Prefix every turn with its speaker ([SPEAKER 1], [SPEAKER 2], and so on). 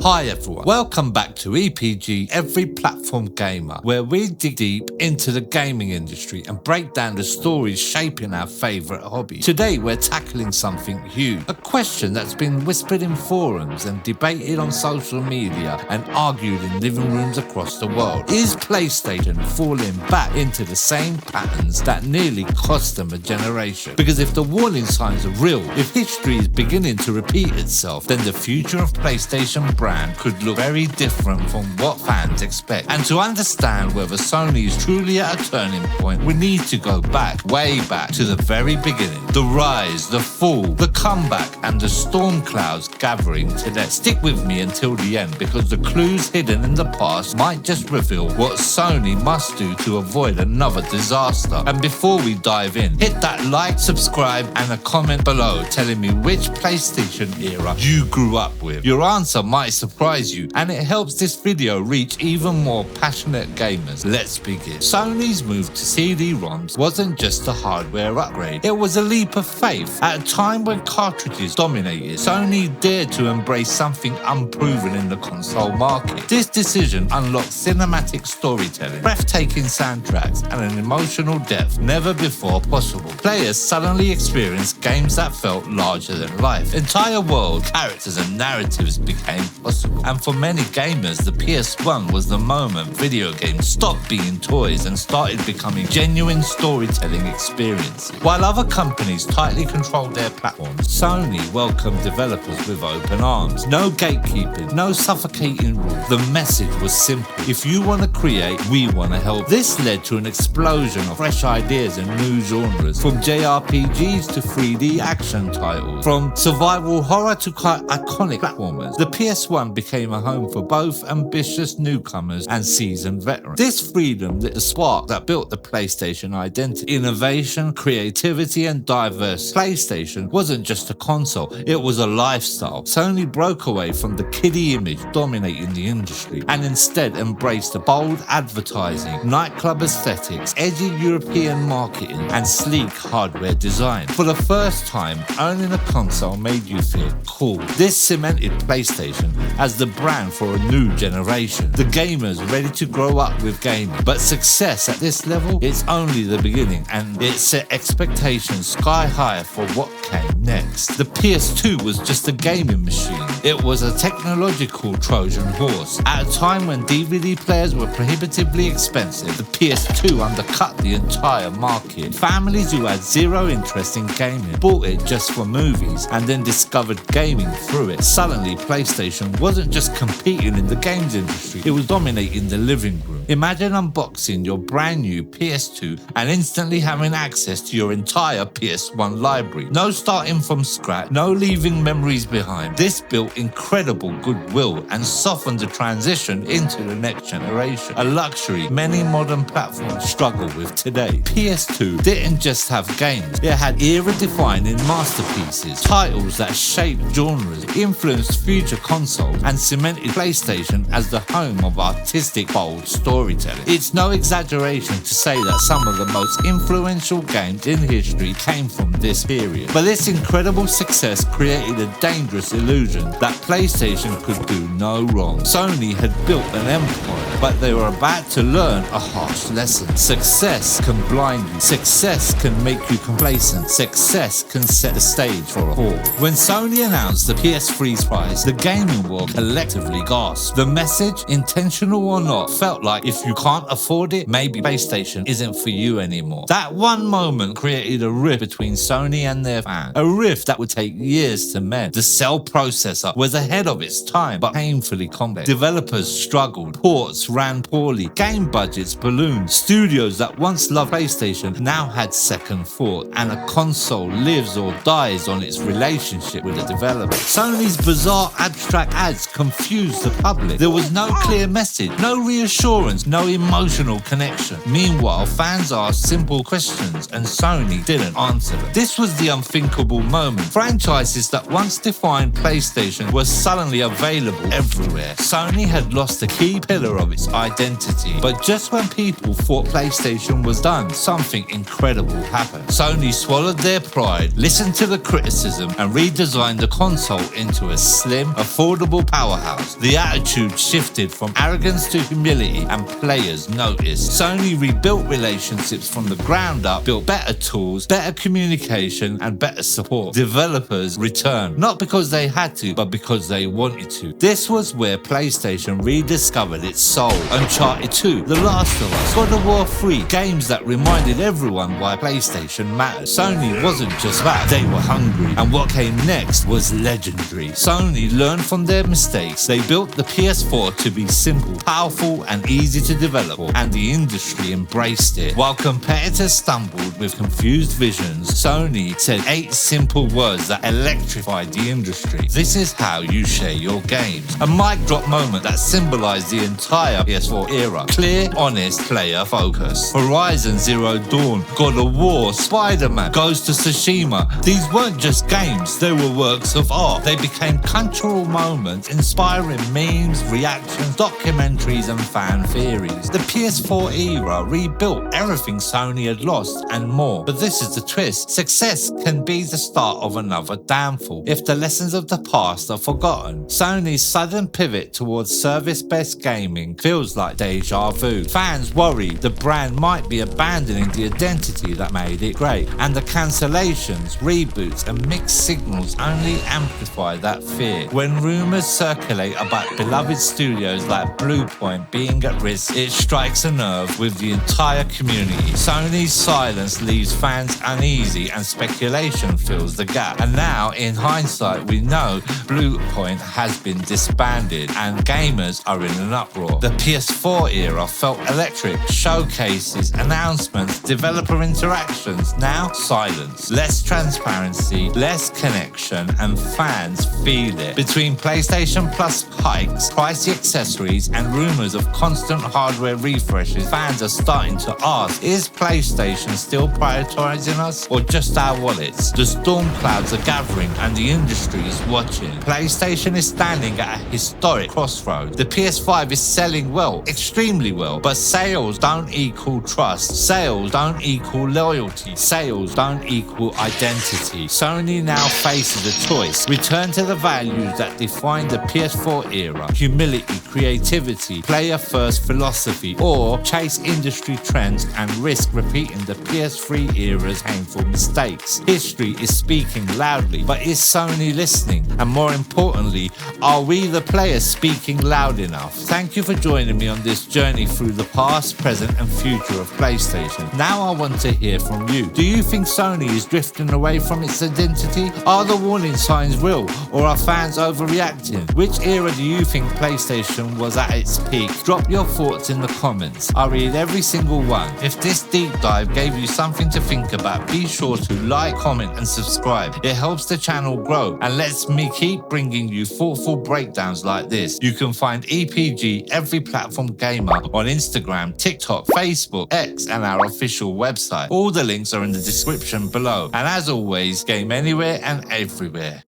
[SPEAKER 1] Hi everyone, welcome back to EPG Every Platform Gamer, where we dig deep into the gaming industry and break down the stories shaping our favourite hobby. Today we're tackling something huge, a question that's been whispered in forums and debated on social media and argued in living rooms across the world. Is PlayStation falling back into the same patterns that nearly cost them a generation? Because if the warning signs are real, if history is beginning to repeat itself, then the future of PlayStation brand could look very different from what fans expect. And to understand whether Sony is truly at a turning point, we need to go back, way back to the very beginning. The rise, the fall, the comeback, and the storm clouds gathering today. Stick with me until the end, because the clues hidden in the past might just reveal what Sony must do to avoid another disaster. And before we dive in, hit that like, subscribe, and a comment below telling me which PlayStation era you grew up with. Your answer might surprise you, and it helps this video reach even more passionate gamers. Let's begin. Sony's move to CD-ROMs wasn't just a hardware upgrade, it was a leap of faith. At a time when cartridges dominated, Sony dared to embrace something unproven in the console market. This decision unlocked cinematic storytelling, breathtaking soundtracks, and an emotional depth never before possible. Players suddenly experienced games that felt larger than life. Entire world, characters, and narratives became possible. And for many gamers, the PS1 was the moment video games stopped being toys and started becoming genuine storytelling experiences. While other companies tightly controlled their platforms, Sony welcomed developers with open arms. No gatekeeping, no suffocating rules. The message was simple: if you want to create, we want to help. This led to an explosion of fresh ideas and new genres, from JRPGs to 3D action titles, from survival horror to iconic platformers. The PS1 became a home for both ambitious newcomers and seasoned veterans. This freedom lit the spark that built the PlayStation identity. Innovation, creativity, and diverse. PlayStation wasn't just a console, it was a lifestyle. Sony broke away from the kiddie image dominating the industry and instead embraced the bold advertising, nightclub aesthetics, edgy European marketing, and sleek hardware design. For the first time, owning a console made you feel cool. This cemented PlayStation as the brand for a new generation, the gamers ready to grow up with gaming. But success at this level, it's only the beginning, and it set expectations sky high for what came next. The PS2 was just a gaming machine. It was a technological Trojan horse. At a time when DVD players were prohibitively expensive, the PS2 undercut the entire market. Families who had zero interest in gaming bought it just for movies and then discovered gaming through it. Suddenly, PlayStation wasn't just competing in the games industry, it was dominating the living room. Imagine unboxing your brand new PS2 and instantly having access to your entire PS1 library. No starting from scratch, no leaving memories behind. This built incredible goodwill and softened the transition into the next generation, a luxury many modern platforms struggle with today. PS2 didn't just have games, it had era-defining masterpieces, titles that shaped genres, influenced future consoles, and cemented PlayStation as the home of artistic, bold storytelling. It's no exaggeration to say that some of the most influential games in history came from this period. But this incredible success created a dangerous illusion that PlayStation could do no wrong. Sony had built an empire, but they were about to learn a harsh lesson. Success can blind you. Success can make you complacent. Success can set the stage for a fall. When Sony announced the PS3's price, the gaming world collectively gasped. The message, intentional or not, felt like if you can't afford it, maybe PlayStation isn't for you anymore. That one moment created a rift between Sony and their fans, a rift that would take years to mend. The Cell processor was ahead of its time, but painfully complex. Developers struggled, ports ran poorly, game budgets ballooned. Studios that once loved PlayStation now had second thought, and a console lives or dies on its relationship with the developer. Sony's bizarre abstract ads confused the public. There was no clear message, no reassurance performance, no emotional connection. Meanwhile, fans asked simple questions and Sony didn't answer them. This was the unthinkable moment. Franchises that once defined PlayStation were suddenly available everywhere. Sony had lost a key pillar of its identity. But just when people thought PlayStation was done, something incredible happened. Sony swallowed their pride, listened to the criticism, and redesigned the console into a slim, affordable powerhouse. The attitude shifted from arrogance to humility, and players noticed. Sony rebuilt relationships from the ground up, built better tools, better communication, and better support. Developers returned, not because they had to, but because they wanted to. This was where PlayStation rediscovered its soul. Uncharted 2, The Last of Us, God of War 3, games that reminded everyone why PlayStation mattered. Sony wasn't just that, they were hungry. And what came next was legendary. Sony learned from their mistakes. They built the PS4 to be simple, powerful, and easy to develop, and the industry embraced it. While competitors stumbled with confused visions, Sony said 8 simple words that electrified the industry. This is how you share your games. A mic drop moment that symbolized the entire PS4 era. Clear, honest, player focus. Horizon Zero Dawn, God of War, Spider-Man, Ghost of Tsushima. These weren't just games, they were works of art. They became cultural moments, inspiring memes, reactions, documentaries, and fan theories. The PS4 era rebuilt everything Sony had lost and more. But this is the twist. Success can be the start of another downfall if the lessons of the past are forgotten. Sony's sudden pivot towards service-based gaming feels like deja vu. Fans worry the brand might be abandoning the identity that made it great, and the cancellations, reboots, and mixed signals only amplify that fear. When rumors circulate about beloved studios like Bluepoint being at risk, it strikes a nerve with the entire community. Sony's silence leaves fans uneasy and speculation fills the gap. And now, in hindsight, we know Bluepoint has been disbanded and gamers are in an uproar. The PS4 era felt electric. Showcases, announcements, developer interactions. Now, silence. Less transparency, less connection, and fans feel it. Between PlayStation Plus hikes, pricey accessories, and rumors of constant hardware refreshes, fans are starting to ask, is PlayStation still prioritizing us or just our wallets? The storm clouds are gathering and the industry is watching. PlayStation is standing at a historic crossroads. The PS5 is selling well, extremely well, but sales don't equal trust. Sales don't equal loyalty. Sales don't equal identity. Sony now faces a choice. Return to the values that defined the PS4 era. Humility, creativity, player-first philosophy, or chase industry trends and risk repeating the PS3 era's painful mistakes. History is speaking loudly, but is Sony listening? And more importantly, are we the players speaking loud enough? Thank you for joining me on this journey through the past, present, and future of PlayStation. Now I want to hear from you. Do you think Sony is drifting away from its identity? Are the warning signs real, or are fans overreacting? Which era do you think PlayStation was at its peak? Drop your thoughts in the comments. I read every single one. If this deep dive gave you something to think about, be sure to like, comment, and subscribe. It helps the channel grow and lets me keep bringing you thoughtful breakdowns like this. You can find EPG Every Platform Gamer on Instagram, TikTok, Facebook, X, and our official website. All the links are in the description below. And as always, game anywhere and everywhere.